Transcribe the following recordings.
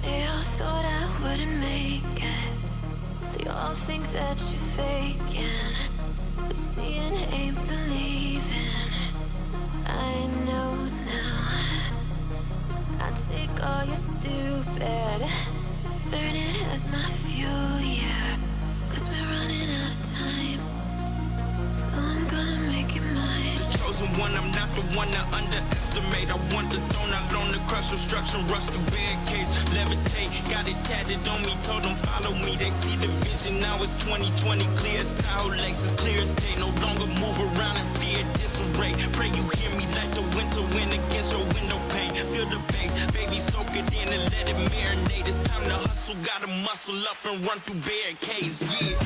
They all thought I wouldn't make it. They all think that you're faking, but seeing ain't believing. I know now. I take all your stupid, burn it as my fuel, yeah. 'Cause we're running out of time, so I'm gonna make it mine. The chosen one, I'm not the one to underestimate. I want the throne, I loan the crush obstruction, rush through barricades, levitate. Got it tatted on me, told them follow me. They see the vision, now it's 2020, clear as Tahoe laces, clear as day. No longer move around in fear, disarray. Pray you hear me like the winter wind against your window pane. Feel the bass, baby, soak it in and let it marinate. It's time to hustle, gotta muscle up and run through barricades, yeah.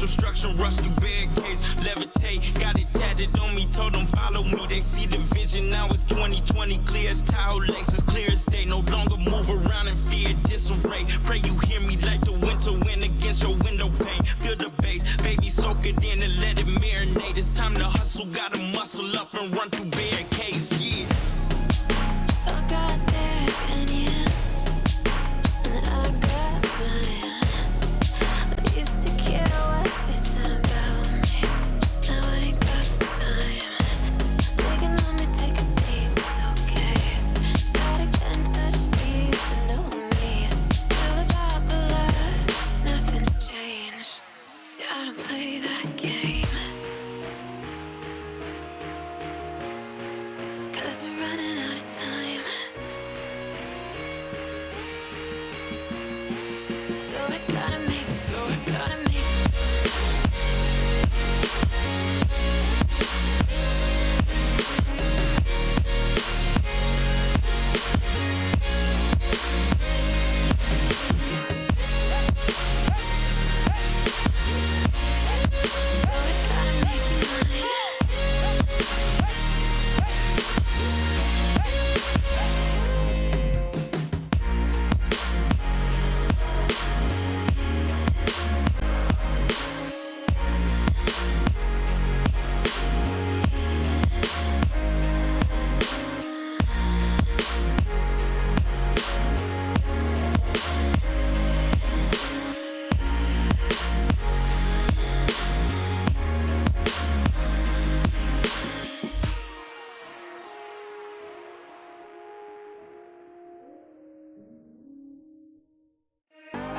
Obstruction, rush through barricades, levitate. Got it tatted on me, told them follow me. They see the vision, now it's 2020, clear as Tahoe laces, clear as day. No longer move around in fear, disarray. Pray you hear me like the winter wind against your window pane. Feel the bass, baby, soak it in and let it marinate. It's time to hustle, gotta muscle up and run through barricades, yeah. I got their opinions, and I got mine. I used to care what they said about me. Now I ain't got the time. Taking on me, take a seat, it's okay. Start again, touch, see, but know me. Still about the love, nothing's changed. Yeah, I don't play that game. 'Cause we're running out of time. So I gotta make it, so I gotta make it.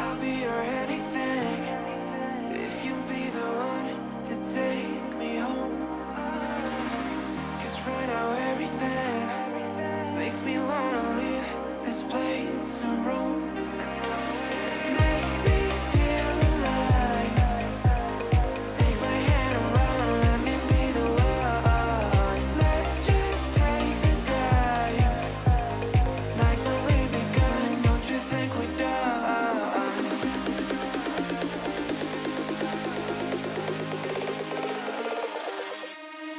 I'll be your anything if you be the one to take me home. 'Cause right now everything makes me wanna leave this place and roam. Make me feel alive. Take my hand around, let me be the one. Let's just take the dive. Night's only begun, don't you think we're done?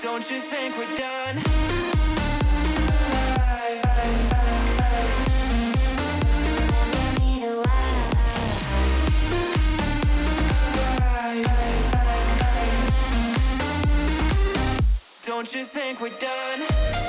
Don't you think we're done? Don't you think we're done?